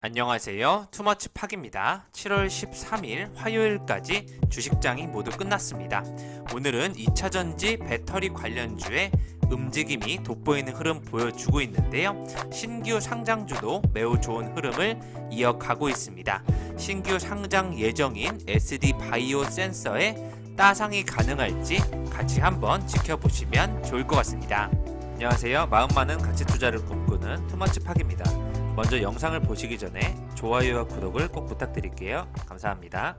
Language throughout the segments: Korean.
안녕하세요. 투머치팍입니다. 7월 13일 화요일까지 주식장이 모두 끝났습니다. 오늘은 2차전지 배터리 관련주의 움직임이 돋보이는 흐름 보여주고 있는데요. 신규 상장주도 매우 좋은 흐름을 이어가고 있습니다. 신규 상장 예정인 SD 바이오 센서의 따상이 가능할지 같이 한번 지켜보시면 좋을 것 같습니다. 안녕하세요. 마음 많은 가치 투자를 꿈꾸는 투머치팍입니다. 먼저 영상을 보시기 전에 좋아요와 구독을 꼭 부탁드릴게요. 감사합니다.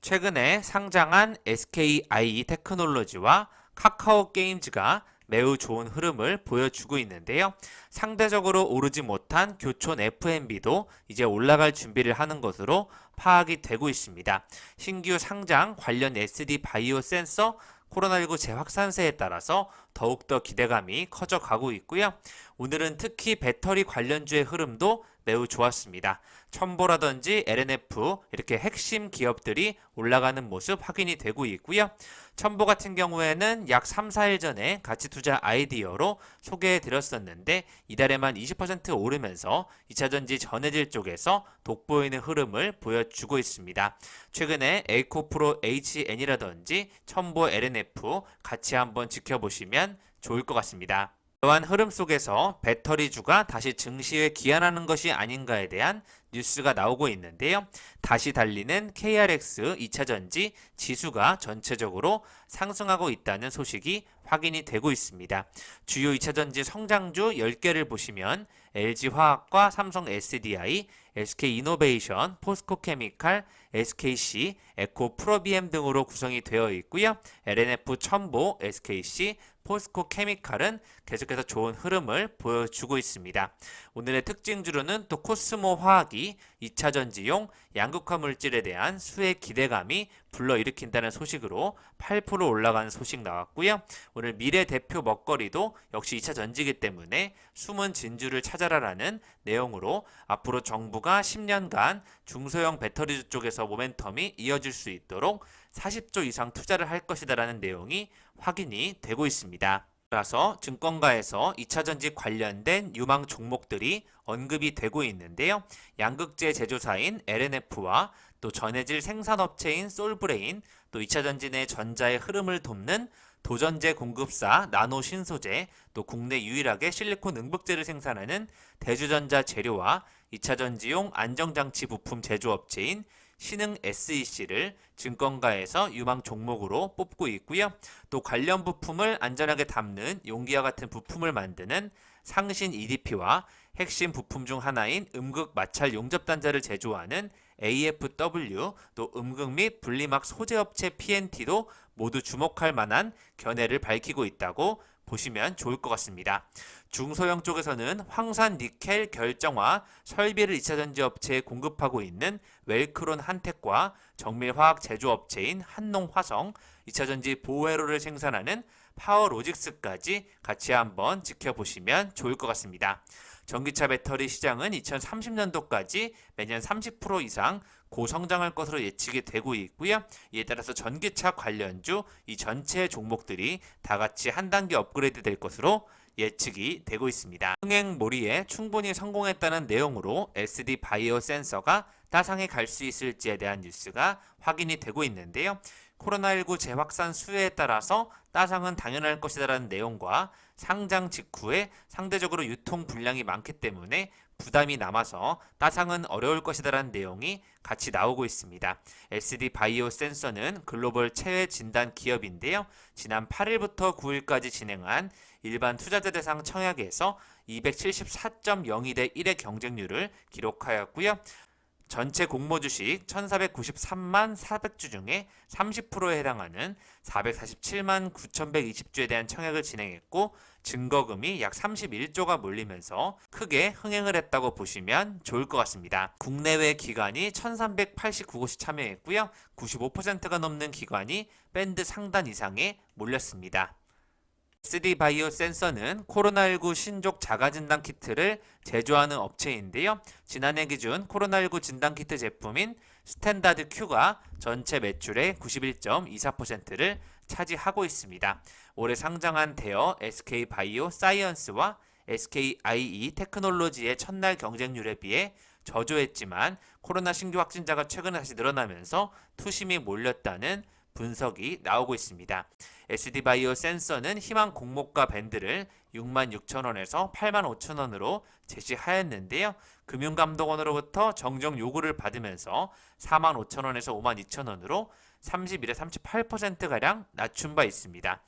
최근에 상장한 SKI 테크놀로지와 카카오 게임즈가 매우 좋은 흐름을 보여주고 있는데요. 상대적으로 오르지 못한 교촌 FMB도 이제 올라갈 준비를 하는 것으로 파악이 되고 있습니다. 신규 상장 관련 SD 바이오 센서 코로나19 재확산세에 따라서 더욱더 기대감이 커져가고 있고요. 오늘은 특히 배터리 관련주의 흐름도 매우 좋았습니다. 첨보라든지 LNF 이렇게 핵심 기업들이 올라가는 모습 확인이 되고 있고요. 첨보 같은 경우에는 약 3, 4일 전에 가치투자 아이디어로 소개해 드렸었는데 이달에만 20% 오르면서 2차전지 전해질 쪽에서 돋보이는 흐름을 보여주고 있습니다. 최근에 에이코프로 HN이라든지 첨보 LNF 같이 한번 지켜보시면 좋을 것 같습니다. 이러한 흐름 속에서 배터리주가 다시 증시에 기한하는 것이 아닌가에 대한 뉴스가 나오고 있는데요. 다시 달리는 KRX 2차전지 지수가 전체적으로 상승하고 있다는 소식이 확인이 되고 있습니다. 주요 2차전지 성장주 10개를 보시면 LG화학과 삼성 SDI, SK이노베이션, 포스코케미칼, SKC, 에코프로비엠 등으로 구성이 되어 있고요. LNF 첨보, SKC, 포스코케미칼은 계속해서 좋은 흐름을 보여주고 있습니다. 오늘의 특징주로는 또 코스모 화학이 2차전지용 양극화 물질에 대한 수혜 기대감이 불러일으킨다는 소식으로 8% 올라간 소식 나왔고요. 오늘 미래 대표 먹거리도 역시 2차전지이기 때문에 숨은 진주를 찾아라라는 내용으로 앞으로 정부가 10년간 중소형 배터리 쪽에서 모멘텀이 이어질 수 있도록 40조 이상 투자를 할 것이다라는 내용이 확인이 되고 있습니다. 따라서 증권가에서 2차전지 관련된 유망 종목들이 언급이 되고 있는데요. 양극재 제조사인 LNF와 또 전해질 생산업체인 솔브레인, 또 2차전지 내 전자의 흐름을 돕는 도전제 공급사 나노신소재, 또 국내 유일하게 실리콘 응급제를 생산하는 대주전자 재료와 2차전지용 안정장치 부품 제조업체인 신흥 SEC를 증권가에서 유망 종목으로 뽑고 있고요. 또 관련 부품을 안전하게 담는 용기와 같은 부품을 만드는 상신 EDP와 핵심 부품 중 하나인 음극 마찰 용접단자를 제조하는 AFW, 또 음극 및 분리막 소재업체 PNT도 모두 주목할 만한 견해를 밝히고 있다고 보시면 좋을 것 같습니다. 중소형 쪽에서는 황산 니켈 결정화 설비를 2차전지 업체에 공급하고 있는 웰크론 한텍과 정밀화학 제조업체인 한농화성, 2차전지 보호회로를 생산하는 파워로직스까지 같이 한번 지켜보시면 좋을 것 같습니다. 전기차 배터리 시장은 2030년도까지 매년 30% 이상 고성장할 것으로 예측이 되고 있고요. 이에 따라서 전기차 관련주 이 전체 종목들이 다 같이 한 단계 업그레이드 될 것으로 예측이 되고 있습니다. 흥행몰이에 충분히 성공했다는 내용으로 SD 바이오 센서가 따상에 갈 수 있을지에 대한 뉴스가 확인이 되고 있는데요. 코로나19 재확산 수혜에 따라서 따상은 당연할 것이라는 내용과 상장 직후에 상대적으로 유통 분량이 많기 때문에 부담이 남아서 따상은 어려울 것이라는 내용이 같이 나오고 있습니다. SD 바이오 센서는 글로벌 체외 진단 기업인데요. 지난 8일부터 9일까지 진행한 일반 투자자 대상 청약에서 274.02대 1의 경쟁률을 기록하였고요. 전체 공모 주식 1493만 400주 중에 30%에 해당하는 447만 9120주에 대한 청약을 진행했고 증거금이 약 31조가 몰리면서 크게 흥행을 했다고 보시면 좋을 것 같습니다. 국내외 기관이 1389곳이 참여했고요. 95%가 넘는 기관이 밴드 상단 이상에 몰렸습니다. SD 바이오 센서는 코로나19 신족 자가진단 키트를 제조하는 업체인데요. 지난해 기준 코로나19 진단키트 제품인 스탠다드 Q가 전체 매출의 91.24%를 차지하고 있습니다. 올해 상장한 대여 SK 바이오 사이언스와 SKIE 테크놀로지의 첫날 경쟁률에 비해 저조했지만 코로나 신규 확진자가 최근에 다시 늘어나면서 투심이 몰렸다는 분석이 나오고 있습니다. SD바이오 센서는 희망 공모가 밴드를 66,000원에서 85,000원으로 제시하였는데요. 금융감독원으로부터 정정 요구를 받으면서 45,000원에서 52,000원으로 31에 38%가량 낮춘 바 있습니다.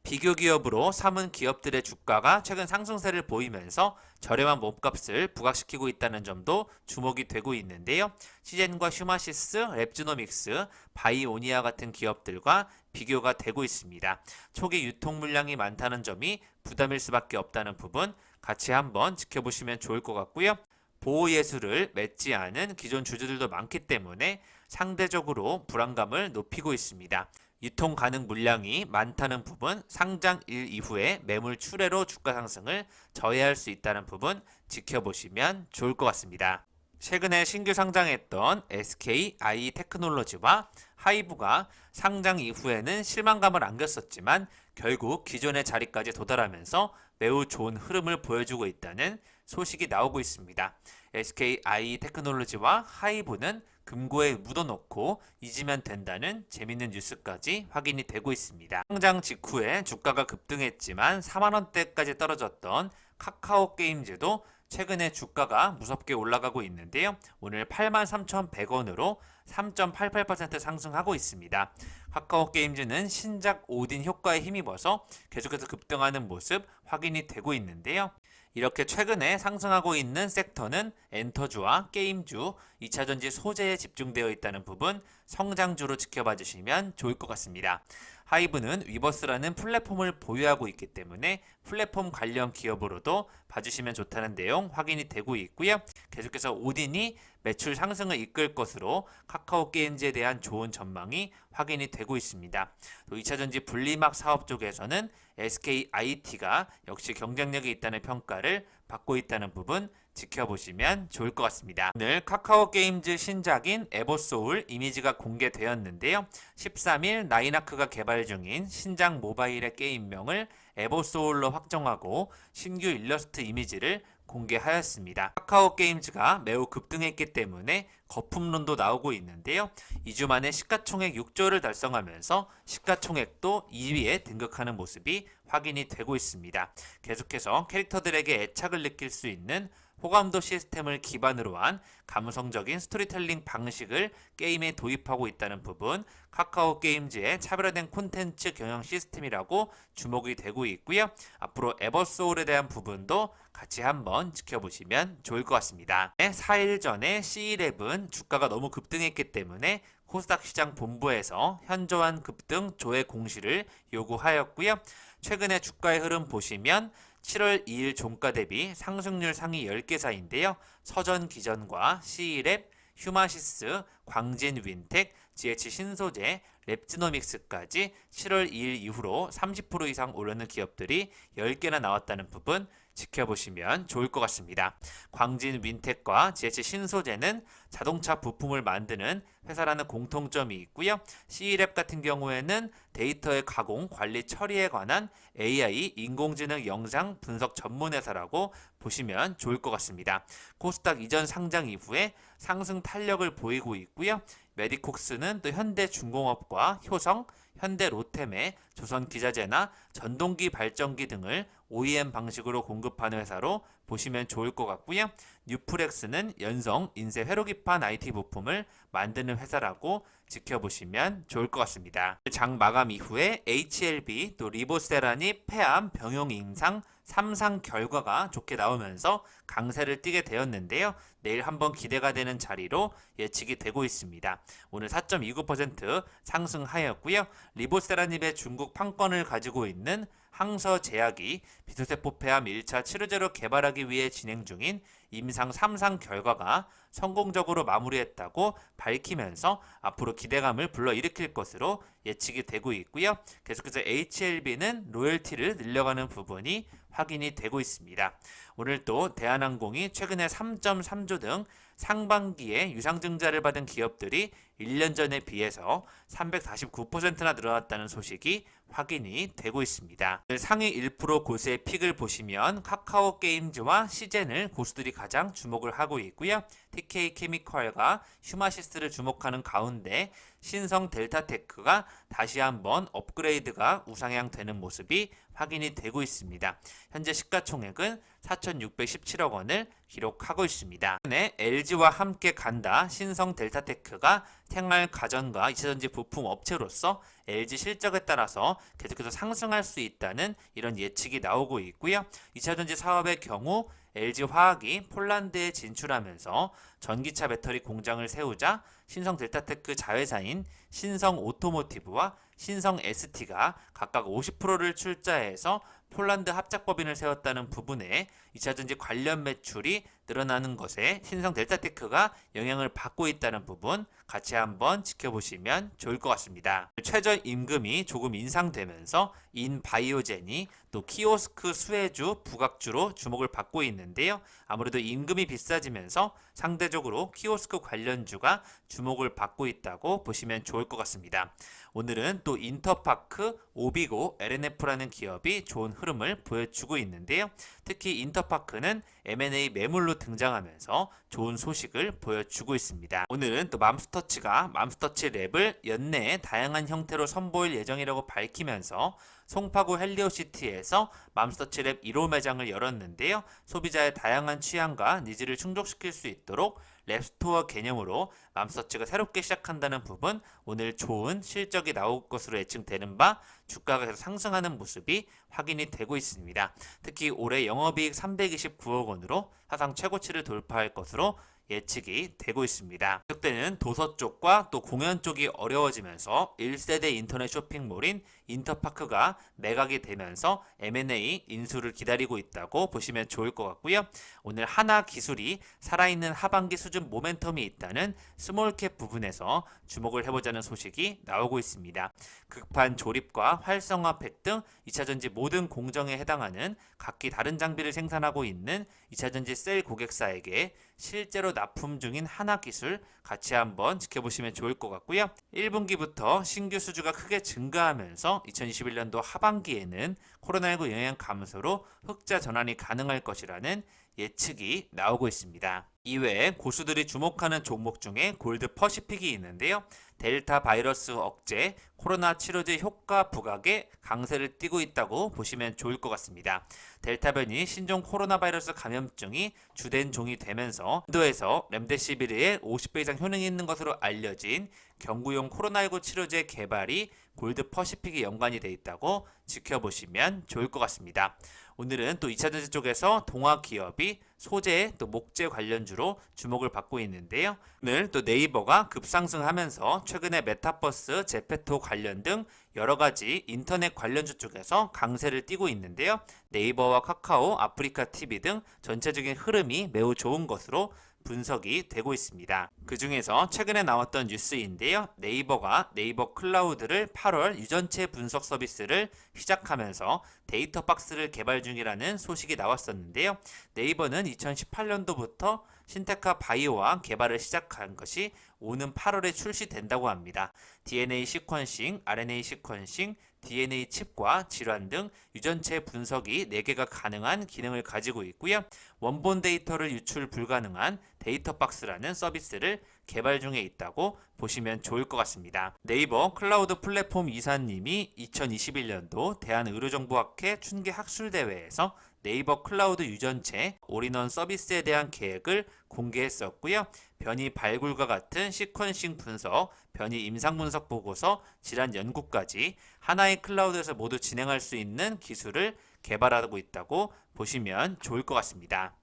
비교 기업으로 삼은 기업들의 주가가 최근 상승세를 보이면서 저렴한 몸값을 부각시키고 있다는 점도 주목이 되고 있는데요. 시젠과 휴마시스, 랩지노믹스, 바이오니아 같은 기업들과 비교가 되고 있습니다. 초기 유통 물량이 많다는 점이 부담일 수밖에 없다는 부분 같이 한번 지켜보시면 좋을 것 같고요. 보호예술을 맺지 않은 기존 주주들도 많기 때문에 상대적으로 불안감을 높이고 있습니다. 유통 가능 물량이 많다는 부분, 상장일 이후에 매물 출회로 주가 상승을 저해할 수 있다는 부분 지켜보시면 좋을 것 같습니다. 최근에 신규 상장했던 SK 아이테크놀로지와 하이브가 상장 이후에는 실망감을 안겼었지만 결국 기존의 자리까지 도달하면서 매우 좋은 흐름을 보여주고 있다는 소식이 나오고 있습니다. SK 아이테크놀로지와 하이브는 금고에 묻어놓고 잊으면 된다는 재밌는 뉴스까지 확인이 되고 있습니다. 상장 직후에 주가가 급등했지만 4만원대까지 떨어졌던 카카오 게임즈도 최근에 주가가 무섭게 올라가고 있는데요. 오늘 83,100원으로 3.88% 상승하고 있습니다. 카카오 게임즈는 신작 오딘 효과에 힘입어서 계속해서 급등하는 모습 확인이 되고 있는데요. 이렇게 최근에 상승하고 있는 섹터는 엔터주와 게임주, 2차전지 소재에 집중되어 있다는 부분 성장주로 지켜봐 주시면 좋을 것 같습니다. 하이브는 위버스라는 플랫폼을 보유하고 있기 때문에 플랫폼 관련 기업으로도 봐주시면 좋다는 내용 확인이 되고 있고요. 계속해서 오딘이 매출 상승을 이끌 것으로 카카오 게임즈에 대한 좋은 전망이 확인이 되고 있습니다. 또 2차전지 분리막 사업 쪽에서는 SKIT가 역시 경쟁력이 있다는 평가를 받고 있다는 부분 지켜보시면 좋을 것 같습니다. 오늘 카카오 게임즈 신작인 에버소울 이미지가 공개되었는데요. 13일 나이나크가 개발 중인 신작 모바일의 게임명을 에버소울로 확정하고 신규 일러스트 이미지를 공개하였습니다. 카카오 게임즈가 매우 급등했기 때문에 거품론도 나오고 있는데요. 2주 만에 시가총액 6조를 달성하면서 시가총액도 2위에 등극하는 모습이 확인이 되고 있습니다. 계속해서 캐릭터들에게 애착을 느낄 수 있는 호감도 시스템을 기반으로 한 감성적인 스토리텔링 방식을 게임에 도입하고 있다는 부분, 카카오 게임즈의 차별화된 콘텐츠 경영 시스템이라고 주목이 되고 있고요. 앞으로 에버소울에 대한 부분도 같이 한번 지켜보시면 좋을 것 같습니다. 4일 전에 C11 주가가 너무 급등했기 때문에 코스닥 시장 본부에서 현저한 급등 조회 공시를 요구하였고요. 최근에 주가의 흐름 보시면 7월 2일 종가 대비 상승률 상위 10개사인데요. 서전기전과 C랩, 휴마시스, 광진윈텍, GH신소재, 랩지노믹스까지 7월 2일 이후로 30% 이상 오르는 기업들이 10개나 나왔다는 부분 지켜보시면 좋을 것 같습니다. 광진윈텍과 GH신소재는 자동차 부품을 만드는 회사라는 공통점이 있고요. C랩 같은 경우에는 데이터의 가공, 관리, 처리에 관한 AI, 인공지능 영상 분석 전문 회사라고 보시면 좋을 것 같습니다. 코스닥 이전 상장 이후에 상승 탄력을 보이고 있고요. 메디콕스는 또 현대중공업과 효성, 현대로템의 조선기자재나 전동기 발전기 등을 OEM 방식으로 공급하는 회사로 보시면 좋을 것 같고요. 뉴프렉스는 연성, 인쇄 회로기판 IT 부품을 만드는 회사라고 지켜보시면 좋을 것 같습니다. 장 마감 이후에 HLB 또 리보세라니 폐암 병용 임상 3상 결과가 좋게 나오면서 강세를 띠게 되었는데요. 내일 한번 기대가 되는 자리로 예측이 되고 있습니다. 오늘 4.29% 상승하였고요. 리보세라닙의 중국 판권을 가지고 있는 항서제약이 비소세포 폐암 1차 치료제로 개발하기 위해 진행 중인 임상 3상 결과가 성공적으로 마무리했다고 밝히면서 앞으로 기대감을 불러일으킬 것으로 예측이 되고 있고요. 계속해서 HLB는 로열티를 늘려가는 부분이 확인이 되고 있습니다. 오늘 또 대한항공이 최근에 3.3조 등 상반기에 유상증자를 받은 기업들이 1년 전에 비해서 349%나 늘어났다는 소식이 확인이 되고 있습니다. 상위 1% 고수의 픽을 보시면 카카오 게임즈와 시젠을 고수들이 가장 주목을 하고 있고요. TK 케미컬과 휴마시스를 주목하는 가운데 신성 델타테크가 다시 한번 업그레이드가 우상향 되는 모습이 확인이 되고 있습니다. 현재 시가총액은 4,617억 원을 기록하고 있습니다. LG와 함께 간다 신성 델타테크가 생활 가전과 2차전지 부품 업체로서 LG 실적에 따라서 계속해서 상승할 수 있다는 이런 예측이 나오고 있고요. 2차전지 사업의 경우 LG화학이 폴란드에 진출하면서 전기차 배터리 공장을 세우자 신성 델타테크 자회사인 신성 오토모티브와 신성 ST가 각각 50%를 출자해서 폴란드 합작법인을 세웠다는 부분에 2차전지 관련 매출이 늘어나는 것에 신성 델타테크가 영향을 받고 있다는 부분 같이 한번 지켜보시면 좋을 것 같습니다. 최저임금이 조금 인상되면서 인바이오젠이 또 키오스크 수혜주 부각주로 주목을 받고 있는데요. 아무래도 임금이 비싸지면서 상대적으로 키오스크 관련주가 주목을 받고 있다고 보시면 좋을 것 같습니다. 오늘은 또 인터파크, 오비고, LNF라는 기업이 좋은 흐름을 보여주고 있는데요. 특히 인터파크는 M&A 매물로 등장하면서 좋은 소식을 보여주고 있습니다. 오늘은 또 맘스터치가 맘스터치 랩을 연내에 다양한 형태로 선보일 예정이라고 밝히면서 송파구 헬리오시티에서 맘스터치 랩 1호 매장을 열었는데요. 소비자의 다양한 취향과 니즈를 충족시킬 수 있도록 랩스토어 개념으로 맘스터치가 새롭게 시작한다는 부분 오늘 좋은 실적이 나올 것으로 예측되는 바 주가가 계속 상승하는 모습이 확인이 되고 있습니다. 특히 올해 영업이익 329억 원으로 사상 최고치를 돌파할 것으로 예측이 되고 있습니다. 계속되는 도서 쪽과 또 공연 쪽이 어려워지면서 1세대 인터넷 쇼핑몰인 인터파크가 매각이 되면서 M&A 인수를 기다리고 있다고 보시면 좋을 것 같고요. 오늘 하나기술이 살아있는 하반기 수준 모멘텀이 있다는 스몰캡 부분에서 주목을 해보자는 소식이 나오고 있습니다. 극판 조립과 활성화팩 등 2차전지 모든 공정에 해당하는 각기 다른 장비를 생산하고 있는 2차전지 셀 고객사에게 실제로 납품 중인 하나기술 같이 한번 지켜보시면 좋을 것 같고요. 1분기부터 신규 수주가 크게 증가하면서 2021년도 하반기에는 코로나19 영향 감소로 흑자 전환이 가능할 것이라는 예측이 나오고 있습니다. 이외에 고수들이 주목하는 종목 중에 골드 퍼시픽이 있는데요. 델타 바이러스 억제, 코로나 치료제 효과 부각에 강세를 띠고 있다고 보시면 좋을 것 같습니다. 델타 변이 신종 코로나 바이러스 감염증이 주된 종이 되면서 인도에서 렘데시비르의 50배 이상 효능이 있는 것으로 알려진 경구용 코로나19 치료제 개발이 골드 퍼시픽이 연관이 돼 있다고 지켜보시면 좋을 것 같습니다. 오늘은 또 2차전지 쪽에서 동화 기업이 소재 또 목재 관련주로 주목을 받고 있는데요. 오늘 또 네이버가 급상승하면서 최근에 메타버스, 제페토 관련 등 여러 가지 인터넷 관련주 쪽에서 강세를 띠고 있는데요. 네이버와 카카오, 아프리카 TV 등 전체적인 흐름이 매우 좋은 것으로 분석이 되고 있습니다. 그 중에서 최근에 나왔던 뉴스인데요. 네이버가 네이버 클라우드를 8월 유전체 분석 서비스를 시작하면서 데이터 박스를 개발 중이라는 소식이 나왔었는데요. 네이버는 2018년도부터 신테카 바이오와 개발을 시작한 것이 오는 8월에 출시된다고 합니다. DNA 시퀀싱, RNA 시퀀싱, DNA 칩과 질환 등 유전체 분석이 4개가 가능한 기능을 가지고 있고요. 원본 데이터를 유출 불가능한 데이터 박스라는 서비스를 개발 중에 있다고 보시면 좋을 것 같습니다. 네이버 클라우드 플랫폼 이사님이 2021년도 대한의료정보학회 춘계학술대회에서 네이버 클라우드 유전체 올인원 서비스에 대한 계획을 공개했었고요. 변이 발굴과 같은 시퀀싱 분석, 변이 임상 분석 보고서, 질환 연구까지 하나의 클라우드에서 모두 진행할 수 있는 기술을 개발하고 있다고 보시면 좋을 것 같습니다.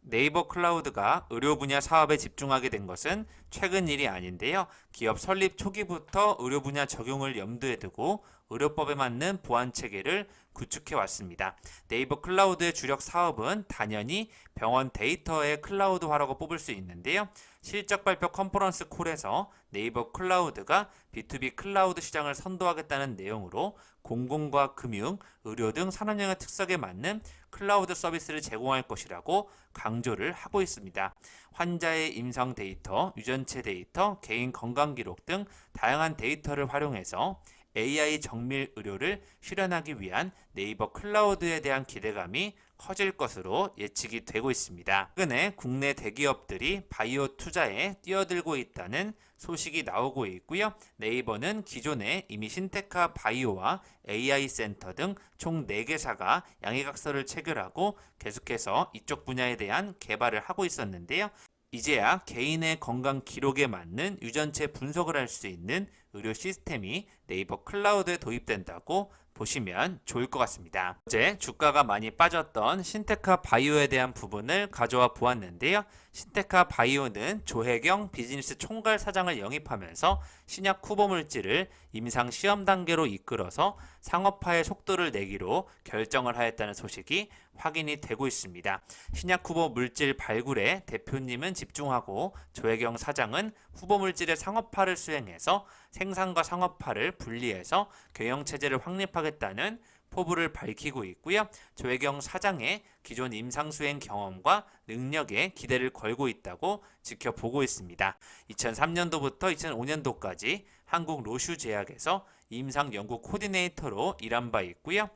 네이버 클라우드가 의료 분야 사업에 집중하게 된 것은 최근 일이 아닌데요. 기업 설립 초기부터 의료 분야 적용을 염두에 두고 의료법에 맞는 보안 체계를 구축해 왔습니다. 네이버 클라우드의 주력 사업은 당연히 병원 데이터의 클라우드화라고 뽑을 수 있는데요. 실적 발표 컨퍼런스 콜에서 네이버 클라우드가 B2B 클라우드 시장을 선도하겠다는 내용으로 공공과 금융, 의료 등 산업영역 특성에 맞는 클라우드 서비스를 제공할 것이라고 강조를 하고 있습니다. 환자의 임상 데이터, 유전체 데이터, 개인 건강 기록 등 다양한 데이터를 활용해서 AI 정밀 의료를 실현하기 위한 네이버 클라우드에 대한 기대감이 커질 것으로 예측이 되고 있습니다. 최근에 국내 대기업들이 바이오 투자에 뛰어들고 있다는 소식이 나오고 있고요. 네이버는 기존에 이미 신테카 바이오와 AI 센터 등 총 4개사가 양해각서를 체결하고 계속해서 이쪽 분야에 대한 개발을 하고 있었는데요. 이제야 개인의 건강 기록에 맞는 유전체 분석을 할 수 있는 의료 시스템이 네이버 클라우드에 도입된다고 보시면 좋을 것 같습니다. 어제 주가가 많이 빠졌던 신테카 바이오에 대한 부분을 가져와 보았는데요. 신테카 바이오는 조혜경 비즈니스 총괄 사장을 영입하면서 신약 후보 물질을 임상 시험 단계로 이끌어서 상업화의 속도를 내기로 결정을 하였다는 소식이 확인이 되고 있습니다. 신약 후보 물질 발굴에 대표님은 집중하고 조혜경 사장은 후보 물질의 상업화를 수행해서 생산과 상업화를 분리해서 경영 체제를 확립하겠다는 포부를 밝히고 있고요. 조혜경 사장의 기존 임상 수행 경험과 능력에 기대를 걸고 있다고 지켜보고 있습니다. 2003년도부터 2005년도까지 한국 로슈 제약에서 임상 연구 코디네이터로 일한 바 있고요.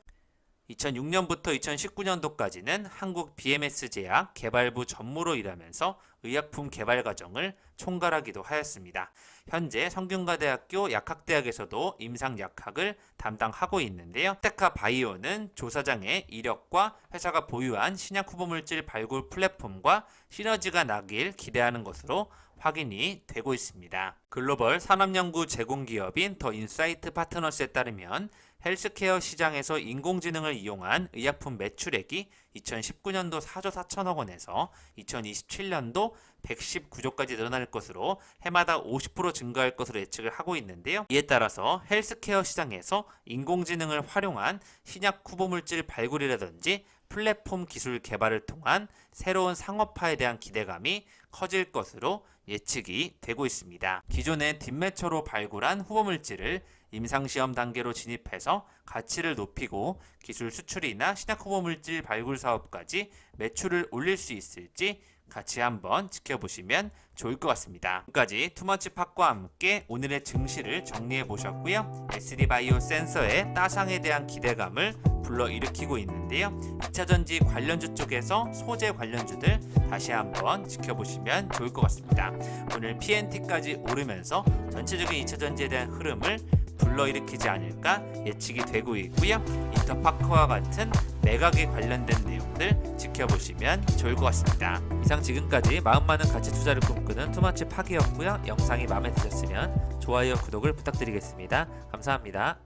2006년부터 2019년도까지는 한국 BMS 제약 개발부 전무로 일하면서 의약품 개발 과정을 총괄하기도 하였습니다. 현재 성균관대학교 약학대학에서도 임상약학을 담당하고 있는데요. 신테카 바이오는 조사장의 이력과 회사가 보유한 신약 후보물질 발굴 플랫폼과 시너지가 나길 기대하는 것으로 확인이 되고 있습니다. 글로벌 산업연구 제공기업인 더 인사이트 파트너스에 따르면 헬스케어 시장에서 인공지능을 이용한 의약품 매출액이 2019년도 4조 4천억 원에서 2027년도 119조까지 늘어날 것으로 해마다 50% 증가할 것으로 예측을 하고 있는데요. 이에 따라서 헬스케어 시장에서 인공지능을 활용한 신약 후보물질 발굴이라든지 플랫폼 기술 개발을 통한 새로운 상업화에 대한 기대감이 커질 것으로 예측이 되고 있습니다. 기존의 뒷매처로 발굴한 후보물질을 임상시험 단계로 진입해서 가치를 높이고 기술 수출이나 신약 후보물질 발굴 사업까지 매출을 올릴 수 있을지 같이 한번 지켜보시면 좋을 것 같습니다. 지금까지 투머치팟과 함께 오늘의 증시를 정리해 보셨고요. SD바이오 센서의 따상에 대한 기대감을 불러일으키고 있는데요. 2차전지 관련주 쪽에서 소재 관련주들 다시 한번 지켜보시면 좋을 것 같습니다. 오늘 PNT까지 오르면서 전체적인 2차전지에 대한 흐름을 불러일으키지 않을까 예측이 되고 있고요. 인터파크와 같은 매각에 관련된 내용들 지켜보시면 좋을 것 같습니다. 이상 지금까지 마음 많은 가치 투자를 꿈꾸는 투머치 파기였고요. 영상이 마음에 드셨으면 좋아요, 구독을 부탁드리겠습니다. 감사합니다.